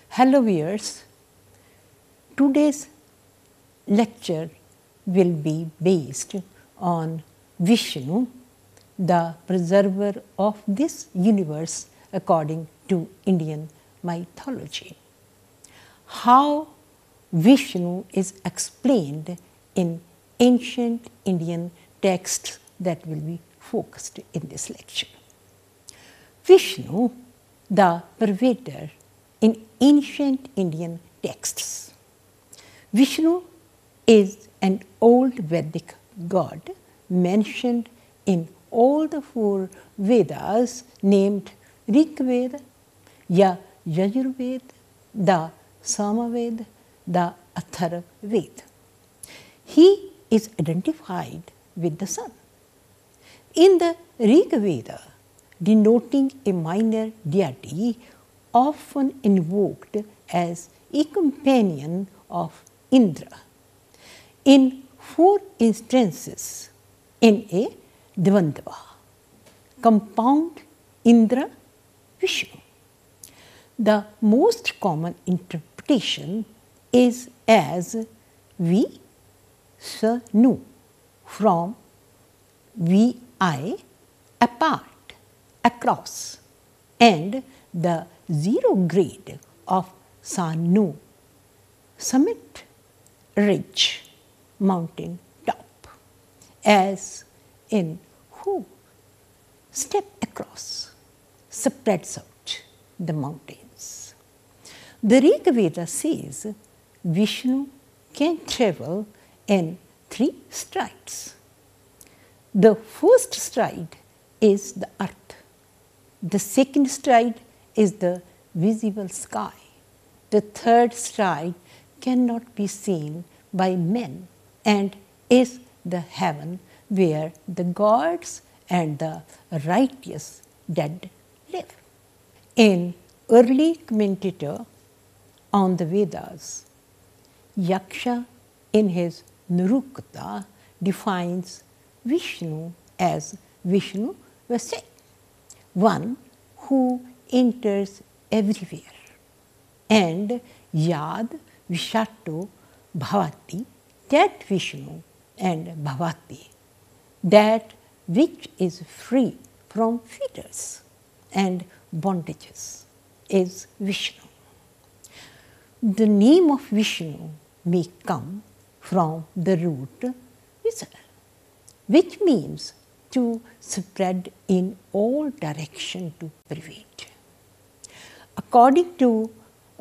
Hello viewers, today's lecture will be based on Vishnu, the preserver of this universe according to Indian mythology. How Vishnu is explained in ancient Indian texts that will be focused in this lecture. Vishnu, the Pervader in ancient Indian texts. Vishnu is an old Vedic god mentioned in all the 4 Vedas named Rig Veda, Yajurveda, the Samaveda, the Atharva Veda. He is identified with the sun. In the Rig Veda, denoting a minor deity often invoked as a companion of Indra. In 4 instances in a Dvandva, compound Indra Vishnu. The most common interpretation is as Vishnu from Vi apart, across, and the 0 grade of Sanu, summit, ridge, mountain top, as in who step across, spreads out the mountains. The Rig Veda says Vishnu can travel in 3 strides. The first stride is the earth. The second stride is the visible sky. The third stride cannot be seen by men and is the heaven where the gods and the righteous dead live. An early commentator on the Vedas, Yaksha, in his Nurukta, defines Vishnu as Vishnu Vase, one who enters everywhere, and Yad Vishato Bhavati, that Vishnu, and Bhavati, that which is free from fetters and bondages, is Vishnu. The name of Vishnu may come from the root Visal, which means to spread in all direction, to pervade. According to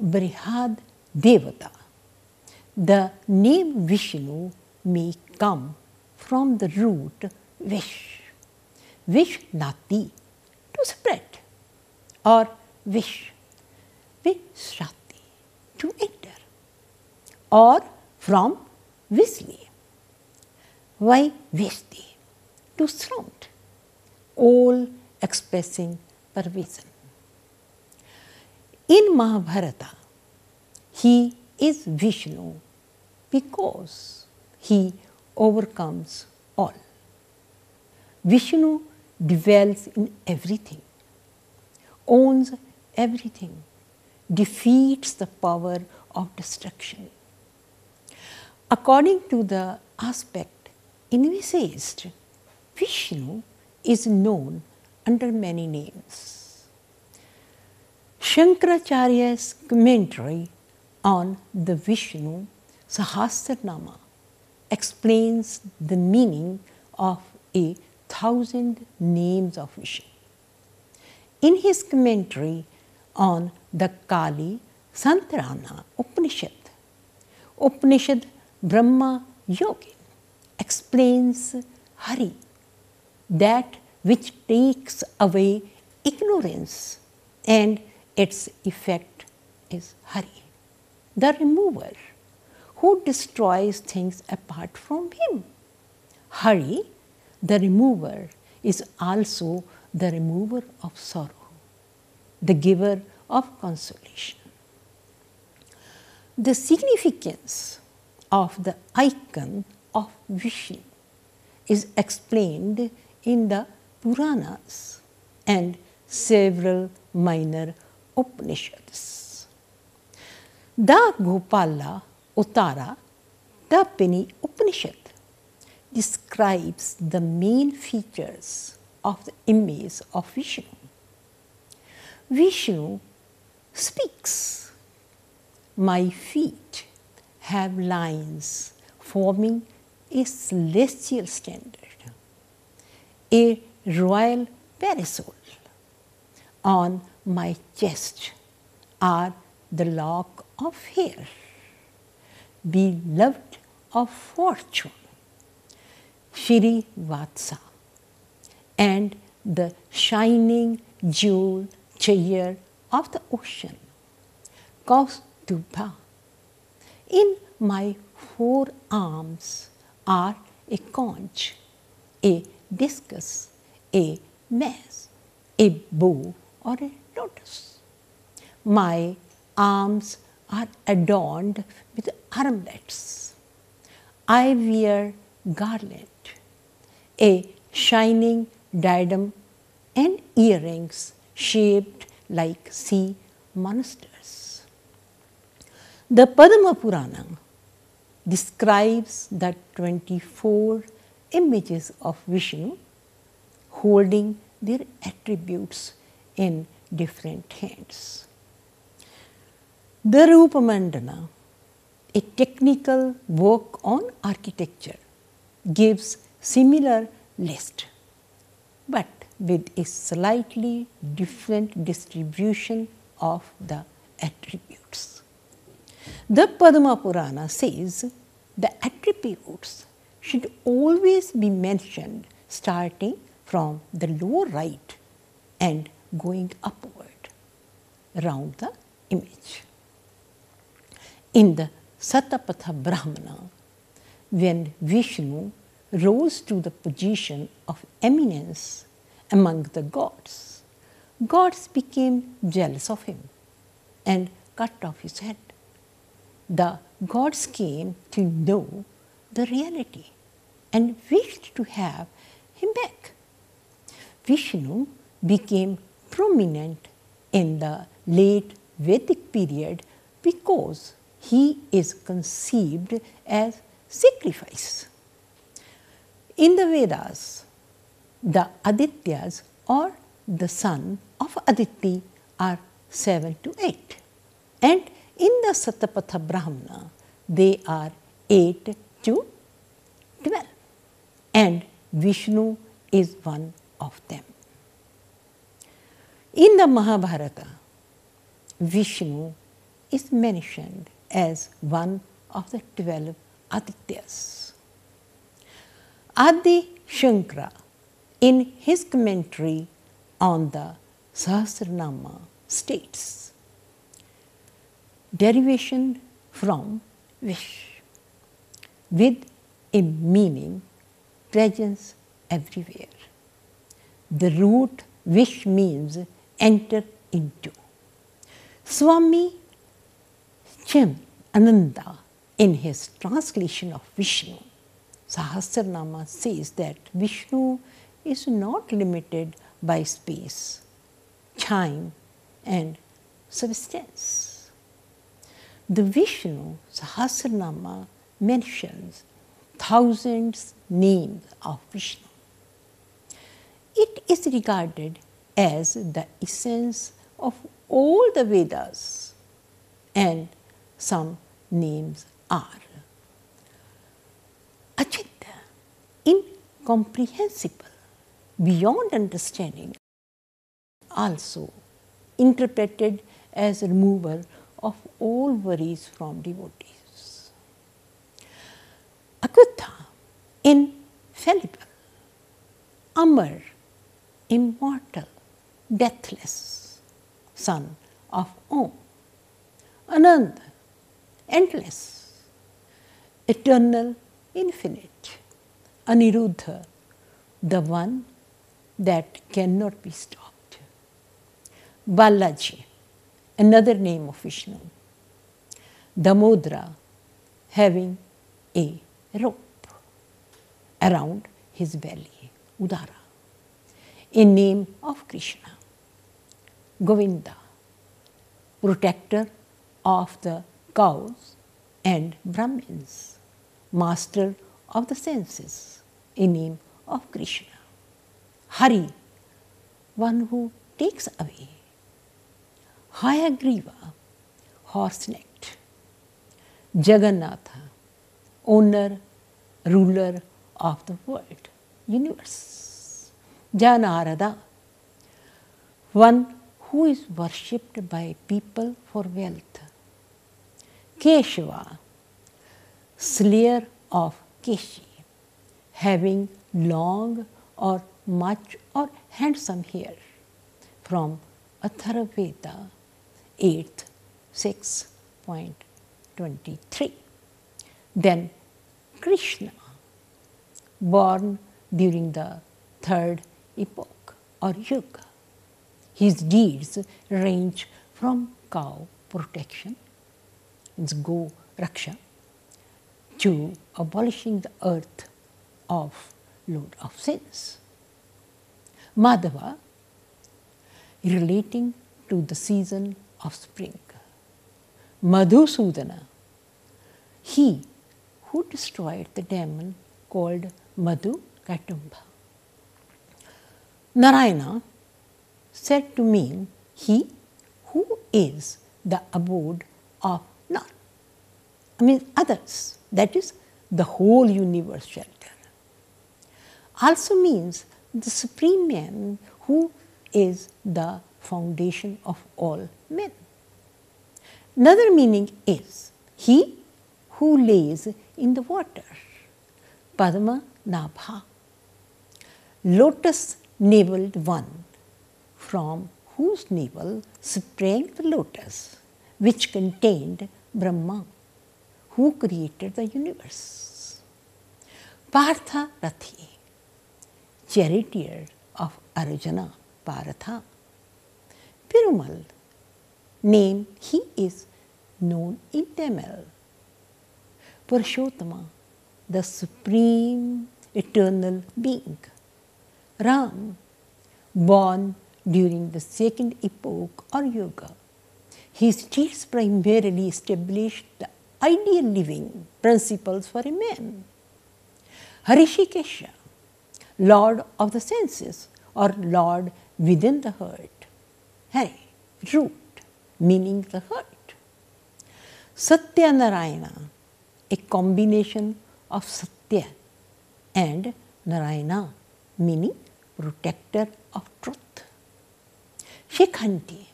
Brihad Devata, the name Vishnu may come from the root Vish, Vishnati, to spread, or Vish, Vishrati, to enter, or from Visli, Vaivishti, to surround, all expressing pervasion. In Mahabharata, he is Vishnu because he overcomes all. Vishnu dwells in everything, owns everything, defeats the power of destruction. According to the aspect envisaged, Vishnu is known under many names. Shankaracharya's commentary on the Vishnu Sahasranama explains the meaning of 1,000 names of Vishnu. In his commentary on the Kali Santarana Upanishad Brahma Yogin explains Hari, that which takes away ignorance, and its effect is Hari, the remover, who destroys things apart from him. Hari, the remover, is also the remover of sorrow, the giver of consolation. The significance of the icon of Vishnu is explained in the Puranas and several minor Upanishads. The Gopala Uttara Tapini Upanishad describes the main features of the image of Vishnu. Vishnu speaks, "My feet have lines forming a celestial standard, a royal parasol. On my chest are the lock of hair, beloved of fortune, Shri Vatsa, and the shining jewel chair of the ocean, Kaustubha. In my forearms are a conch, a discus, a mace, a bow, or a lotus. My arms are adorned with armlets. I wear garland, a shining diadem, and earrings shaped like sea monsters." The Padma Purana describes the 24 images of Vishnu holding their attributes in different hands. The Rupa Mandana, a technical work on architecture, gives similar list, but with a slightly different distribution of the attributes. The Padma Purana says the attributes should always be mentioned starting from the lower right and going upward around the image. In the Satapatha Brahmana, when Vishnu rose to the position of eminence among the gods, gods became jealous of him and cut off his head. The gods came to know the reality and wished to have him back. Vishnu became prominent in the late Vedic period because he is conceived as sacrifice. In the Vedas, the Adityas or the son of Aditi are 7 to 8, and in the Satapatha Brahmana they are 8 to 12, and Vishnu is one of them. In the Mahabharata, Vishnu is mentioned as one of the 12 Adityas. Adi Shankara, in his commentary on the Sahasranama, states, derivation from Vish, with a meaning presence everywhere. The root Vish means enter into. Swami Chem Ananda, in his translation of Vishnu Sahasranama, says that Vishnu is not limited by space, time, and substance. The Vishnu Sahasranama mentions thousands names of Vishnu. It is regarded as the essence of all the Vedas, and some names are Achintya, incomprehensible, beyond understanding, also interpreted as removal of all worries from devotees. Akutha, infallible. Amar, immortal, deathless, son of Om. Anand, endless, eternal, infinite. Aniruddha, the one that cannot be stopped. Balaji, another name of Vishnu. Damodara, having a rope around his belly, Udara, in name of Krishna. Govinda, protector of the cows and Brahmins, master of the senses, in name of Krishna. Hari, one who takes away. Hayagriva, horse-necked. Jagannatha, owner, ruler of the world, universe. Janarada, one who is worshipped by people for wealth. Keshava, slayer of Keshi, having long or much or handsome hair, from Atharvaveda 8th 6.23. Then Krishna, born during the third epoch or yuga. His deeds range from cow protection, go raksha, to abolishing the earth of load of sins. Madhava, relating to the season of spring. Madhusudana, he who destroyed the demon called Madhu Katumbha. Narayana, said to mean he who is the abode of none, others, that is the whole universe shelter. Also means the supreme man who is the foundation of all men. Another meaning is he who lays in the water, Padma Nabha, lotus-naveled one, from whose navel sprang the lotus, which contained Brahma, who created the universe. Partha Rathi, charioteer of Arjuna, Paratha. Perumal, name he is known in Tamil. Purushottama, the supreme eternal being. Ram, born during the second epoch or yuga. His deeds primarily established the ideal living principles for a man. Harishikesha, lord of the senses or lord within the heart. Hari, root, meaning the heart. Satya Narayana, a combination of Satya and Narayana, meaning protector of truth. Shikhanti,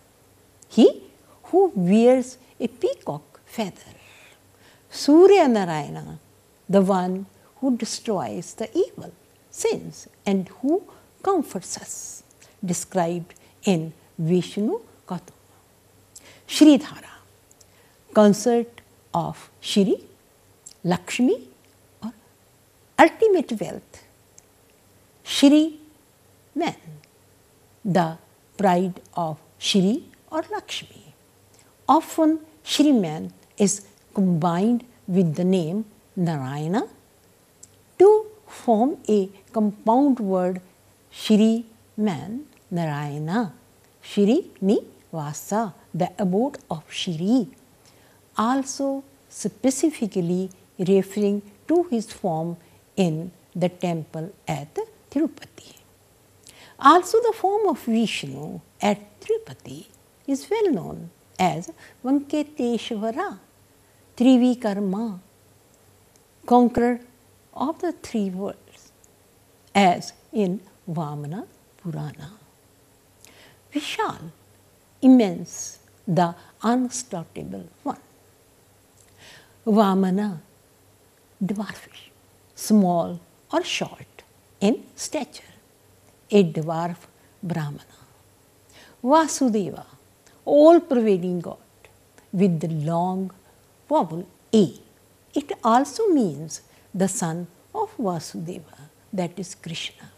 he who wears a peacock feather. Surya Narayana, the one who destroys the evil, sins, and who comforts us, described in Vishnu Katha. Shridhara, consort of Shri, Lakshmi, or ultimate wealth. Shri, man, the pride of Shri or Lakshmi. Often Shri man is combined with the name Narayana to form a compound word Shri man, Narayana, Shri Nivasa, the abode of Shri, also specifically referring to his form in the temple at Tirupati. Also the form of Vishnu at Tirupati is well known as Venkateshvara, Trivikarma, conqueror of the three worlds, as in Vamana Purana. Vishal, immense, the unstoppable one. Vamana, dwarfish, small or short in stature, a dwarf Brahmana. Vasudeva, all-pervading God, with the long vowel A. It also means the son of Vasudeva, that is Krishna.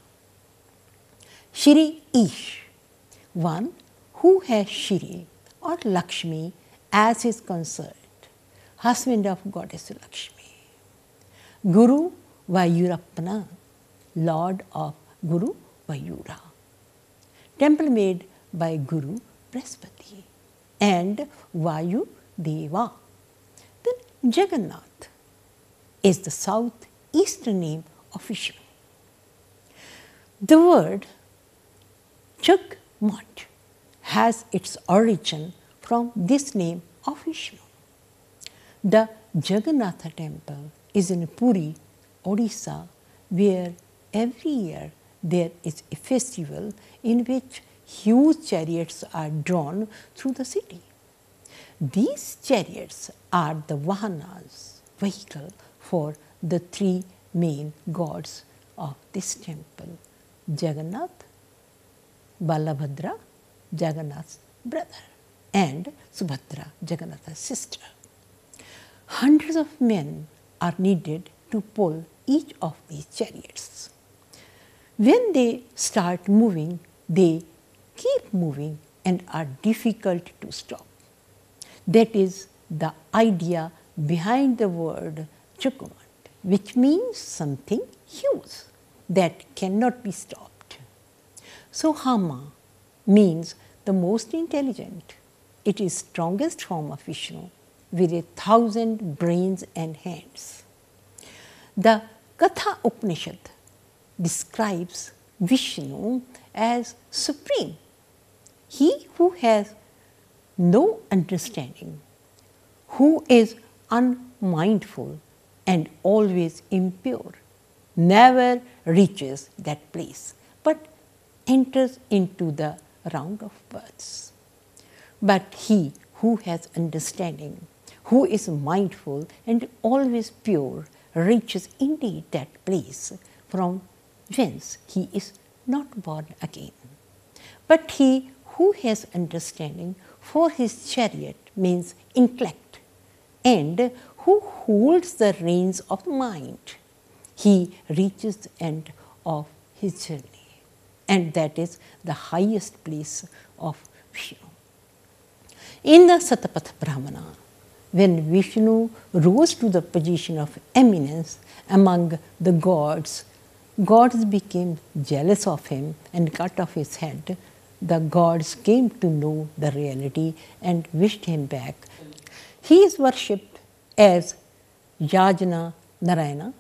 Shri Ish, one who has Shri or Lakshmi as his consort, husband of goddess Lakshmi. Guru Vayurappana, Lord of Guru Vayura. Temple made by Guru Brihaspati and Vayu Deva. Then Jagannath is the southeastern name of Vishnu. The word Jagmat has its origin from this name of Vishnu. The Jagannatha temple is in Puri, Odisha, where every year there is a festival in which huge chariots are drawn through the city. These chariots are the Vahanas, vehicle for the three main gods of this temple: Jagannath, Balabhadra, Jagannath's brother, and Subhadra, Jagannath's sister. Hundreds of men are needed to pull each of these chariots. When they start moving, they keep moving and are difficult to stop. That is the idea behind the word Jagmat, which means something huge that cannot be stopped. So Hama means the most intelligent. It is strongest form of Vishnu with 1,000 brains and hands. The Katha Upanishad describes Vishnu as supreme. He who has no understanding, who is unmindful and always impure, never reaches that place, but enters into the round of births. But he who has understanding, who is mindful and always pure, reaches indeed that place from whence he is not born again. But he who has understanding, for his chariot means intellect, and who holds the reins of mind, he reaches the end of his journey. And that is the highest place of Vishnu. In the Satapatha Brahmana, when Vishnu rose to the position of eminence among the gods, gods became jealous of him and cut off his head. The gods came to know the reality and wished him back. He is worshipped as Yajna Narayana.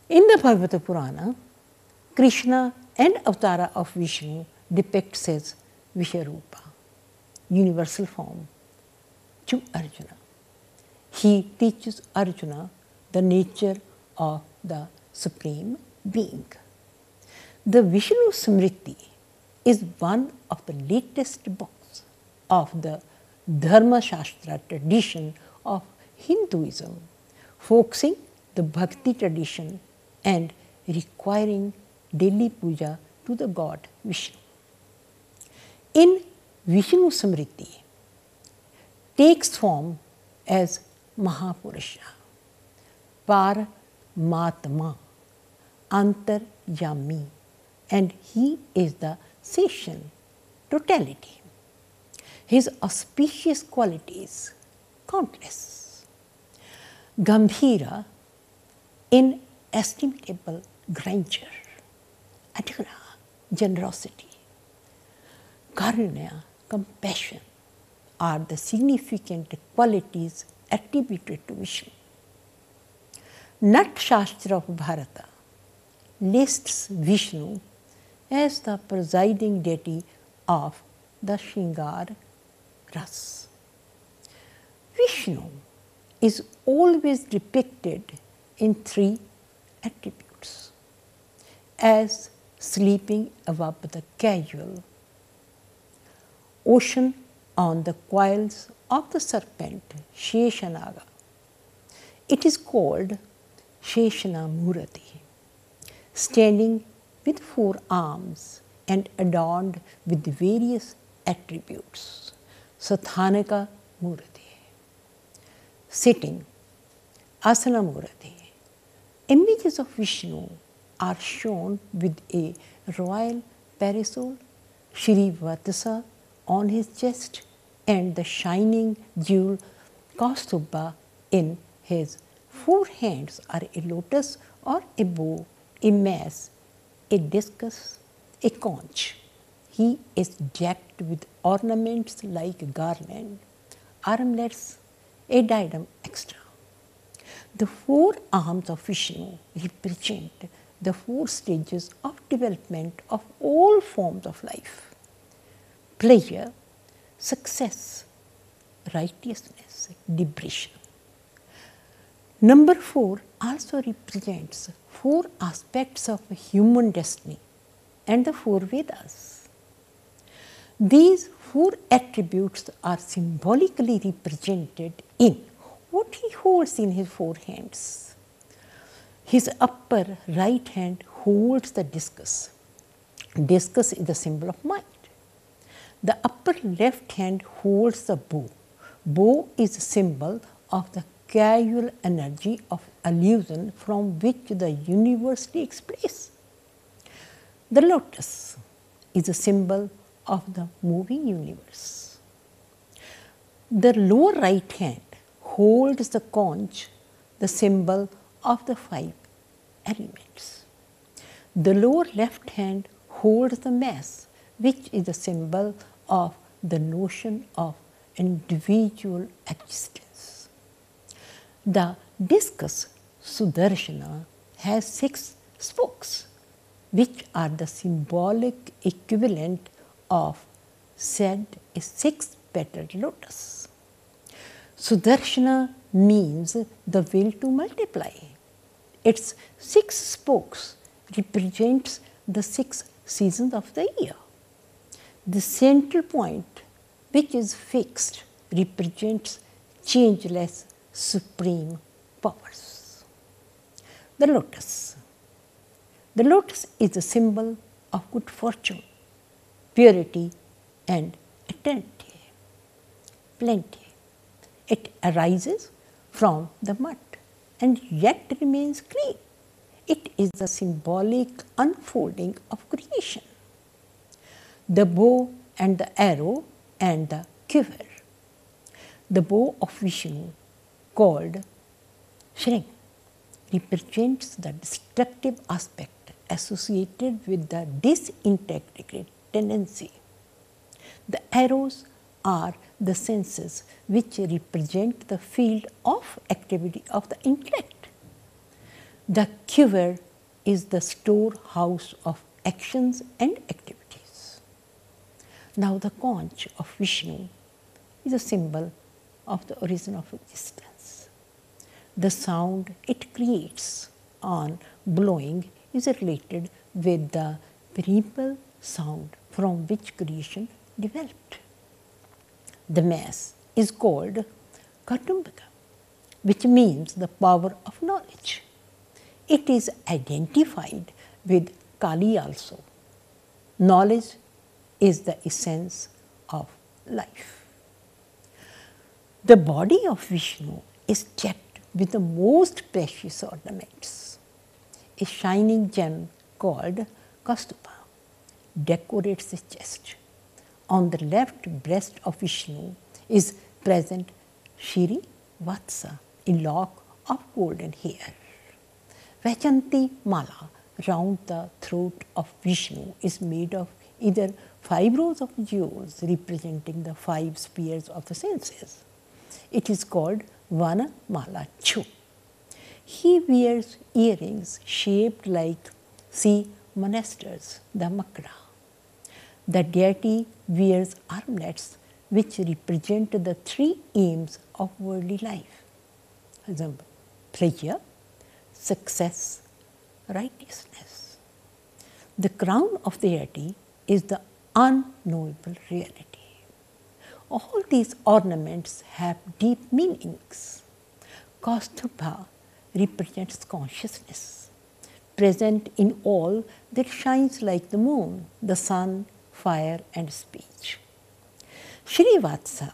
In the Bhagavata Purana, Krishna and Avatara of Vishnu depicts as Vishwarupa, universal form, to Arjuna. He teaches Arjuna the nature of the Supreme Being. The Vishnu Smriti is one of the latest books of the Dharma Shastra tradition of Hinduism, focusing the Bhakti tradition and requiring daily puja to the god Vishnu. In Vishnu Smriti takes form as Mahapurusha, Paramatma, Antaryami, and he is the Session, totality. His auspicious qualities, countless. Gambhira, inestimable grandeur. Adhura, generosity. Karunya, compassion, are the significant qualities attributed to Vishnu. Nat Shastra of Bharata lists Vishnu as the presiding deity of the Shringar Ras. Vishnu is always depicted in three attributes: as sleeping above the casual, ocean on the coils of the serpent Sheshanaga. It is called Sheshana Murati, standing with 4 arms and adorned with various attributes. Sathanaka Murati, sitting, Asana Murati. Images of Vishnu are shown with a royal parasol, Shri Vatasa on his chest, and the shining jewel Kaustubha in his Four hands are a lotus or a bow, a mace, a discus, a conch. He is decked with ornaments like garland, armlets, a diadem extra. The four arms of Vishnu represent the four stages of development of all forms of life: pleasure, success, righteousness, liberation. Number 4 also represents four aspects of human destiny and the four Vedas. These four attributes are symbolically represented in what he holds in his four hands. His upper right hand holds the discus. Discus is the symbol of mind. The upper left hand holds the bow. Bow is a symbol of the causal energy of illusion from which the universe takes place. The lotus is a symbol of the moving universe. The lower right hand holds the conch, the symbol of the five elements. The lower left hand holds the mace, which is the symbol of the notion of individual existence. The discus Sudarshana has 6 spokes, which are the symbolic equivalent of said a 6-petaled lotus. Sudarshana means the will to multiply. Its 6 spokes represents the 6 seasons of the year. The central point, which is fixed, represents changeless supreme powers. The lotus. The lotus is a symbol of good fortune, purity and eternity, plenty. It arises from the mud and yet remains clean. It is the symbolic unfolding of creation. The bow and the arrow and the quiver. The bow of Vishnu, called Shring, represents the destructive aspect associated with the disintegrated tendency. The arrows are the senses which represent the field of activity of the intellect. The quiver is the storehouse of actions and activities. Now the conch of Vishnu is a symbol of the origin of existence. The sound it creates on blowing is related with the primal sound from which creation developed. The mass is called Kautumbika, which means the power of knowledge. It is identified with Kali also. Knowledge is the essence of life. The body of Vishnu is decked with the most precious ornaments. A shining gem called Kaustubha decorates his chest. On the left breast of Vishnu is present Shri Vatsa, a lock of golden hair. Vajanti Mala round the throat of Vishnu is made of either 5 rows of jewels representing the 5 spheres of the senses. It is called Vana Mala Chu. He wears earrings shaped like sea monsters, the Makra. The deity wears armlets which represent the 3 aims of worldly life. For example, pleasure, success, righteousness. The crown of the deity is the unknowable reality. All these ornaments have deep meanings. Kaustubha represents consciousness, present in all that shines like the moon, the sun, fire and speech. Shrivatsa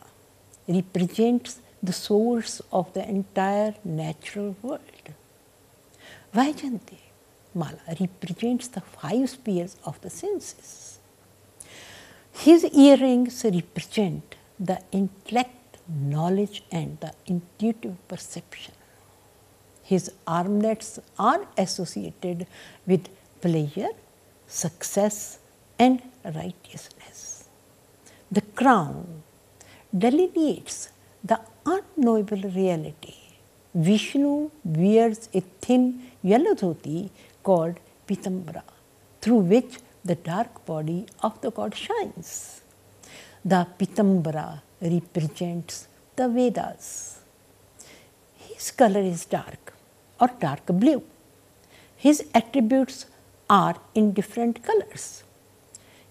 represents the source of the entire natural world. Vajanti Mala represents the 5 spheres of the senses. His earrings represent the intellect, knowledge and the intuitive perception. The 6 spokes represent the 6 seasons of the year. The upper left hand holds the bow. Bow is a symbol of the causal energy of illusion from which the universe takes place. The lotus is a symbol of good fortune, purity and eternity, plenty. It arises from the mud and yet remains clean. It is the symbolic unfolding of creation. The bow is the symbol of the universe. The His armlets are associated with pleasure, success, and righteousness. The crown delineates the unknowable reality. Vishnu wears a thin yellow dhoti called pitambara, through which the dark body of the god shines. The pitambara represents the Vedas. His color is dark or dark blue. His attributes are in different colors.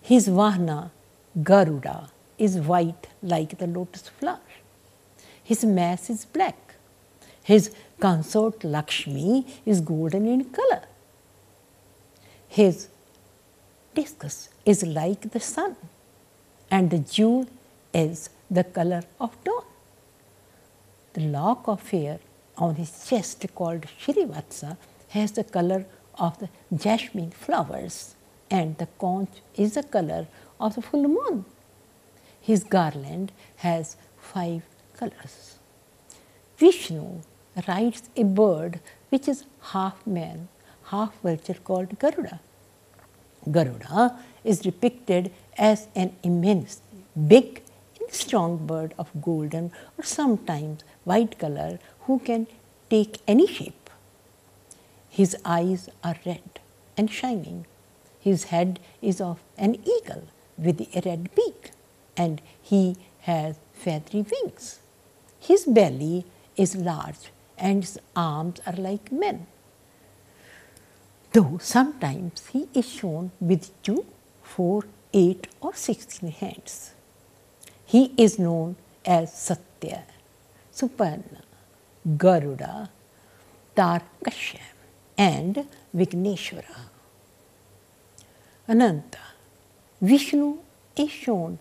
His Vahana, Garuda, is white like the lotus flower. His mass is black. His consort Lakshmi is golden in color. His discus is like the sun, and the jewel is the color of dawn. The lock of hair on his chest, called Shrivatsa, has the color of the jasmine flowers, and the conch is the color of the full moon. His garland has 5 colors. Vishnu rides a bird which is half man, half vulture, called Garuda. Garuda is depicted as an immense, big and strong bird of golden or sometimes white color who can take any shape. His eyes are red and shining. His head is of an eagle with a red beak, and he has feathery wings. His belly is large and his arms are like men, though sometimes he is shown with 2, 4, 8 or 16 hands. He is known as Satya, Suparna, Garuda, Tarkashya, and Vigneshwara. Ananta. Vishnu is shown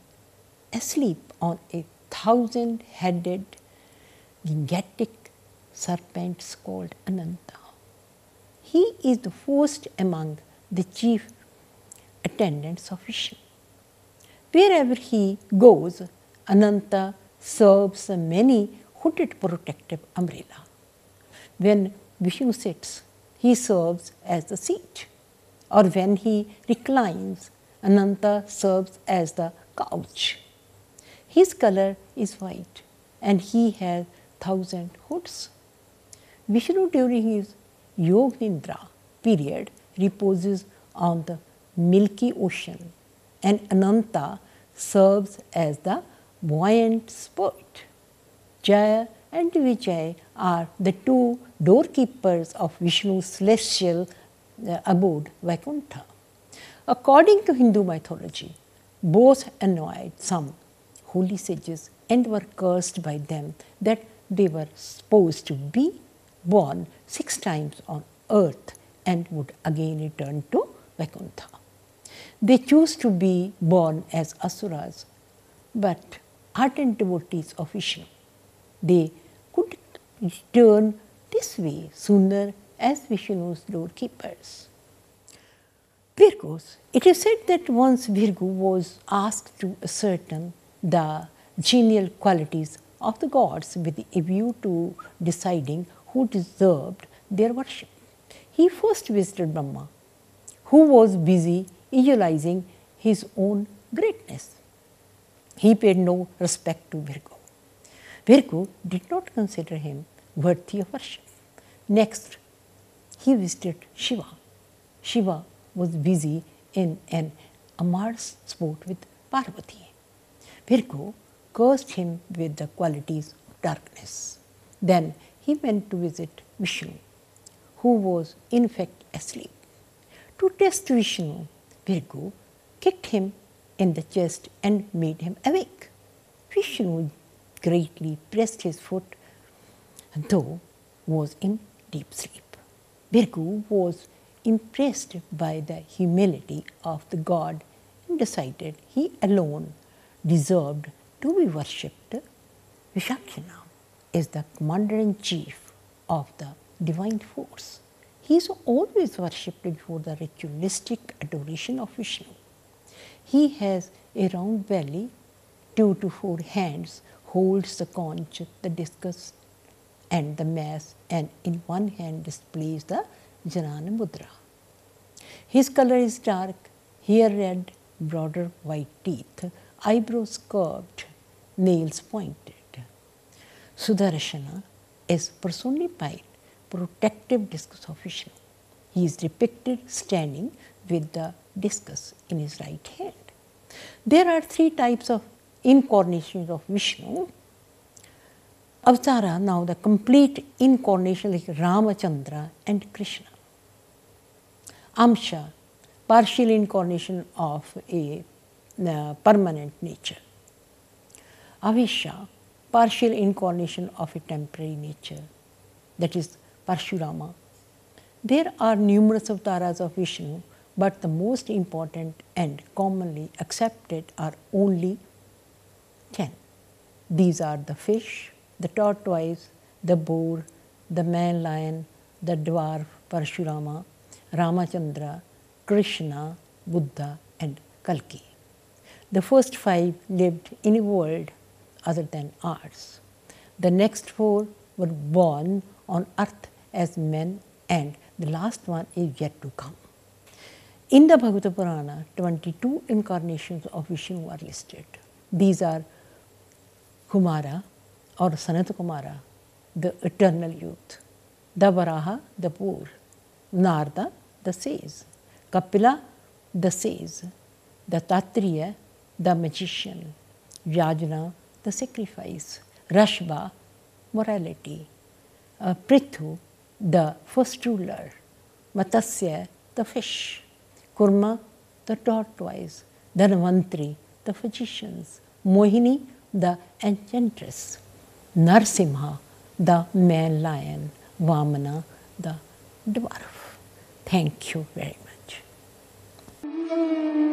asleep on a 1,000-headed gigantic serpent called Ananta. He is the first among the chief attendants of Vishnu. Wherever he goes, Ananta serves many hooded protective umbrella. When Vishnu sits, he serves as the seat, or when he reclines, Ananta serves as the couch. His color is white and he has 1,000 hoods. Vishnu during his Yog Nidra period reposes on the milky ocean, and Ananta serves as the buoyant sport. Jaya and Vijay are the 2 doorkeepers of Vishnu's celestial abode, Vaikuntha. According to Hindu mythology, both annoyed some holy sages and were cursed by them that they were supposed to be born 6 times on earth and would again return to Vaikuntha. They chose to be born as asuras, but ardent devotees of Vishnu. They could return this way sooner as Vishnu's doorkeepers. Virgos. It is said that once Virgo was asked to ascertain the genial qualities of the gods with a view to deciding who deserved their worship. He first visited Brahma, who was busy idealizing his own greatness. He paid no respect to Virgo. Virgo did not consider him worthy of worship. Next, he visited Shiva. Shiva was busy in an amorous sport with Parvati. Virgo cursed him with the qualities of darkness. Then he went to visit Vishnu, who was in fact asleep. To test Vishnu, Virgo kicked him in the chest and made him awake. Vishnu greatly pressed his foot, though was in deep sleep. Virgo was impressed by the humility of the god and decided he alone deserved to be worshipped. Vishakshana is the commander-in-chief of the divine force. He is always worshipped before the ritualistic adoration of Vishnu. He has a round belly, 2 to 4 hands, holds the conch, the discus, and the mass, and in one hand displays the Janana Mudra. His color is dark, hair red, broader white teeth, eyebrows curved, nails pointed. Sudarshana is personified protective discus of Vishnu. He is depicted standing with the discus in his right hand. There are three types of incarnations of Vishnu. Avatara, now the complete incarnation like Ramachandra and Krishna. Amsha, partial incarnation of a permanent nature. Avisha, partial incarnation of a temporary nature, that is Parshurama. There are numerous avatars of Vishnu, but the most important and commonly accepted are only 10. These are the fish, the tortoise, the boar, the man lion, the dwarf Parshurama, Ramachandra, Krishna, Buddha, and Kalki. The first 5 lived in a world other than ours. The next 4 were born on earth as men, and the last one is yet to come. In the Bhagavata Purana, 22 incarnations of Vishnu are listed. These are Kumara or Sanat Kumara, the eternal youth, the Varaha, the poor, Narda, the sage, Kapila, the sage, the Tatriya, the magician, Vyajna, the sacrifice, Rashba, morality, Prithu, the first ruler, Matasya, the fish, Kurma, the tortoise, Dhanvantri, the physicians, Mohini, the enchantress, Narsimha, the man lion, Vamana, the dwarf. Thank you very much.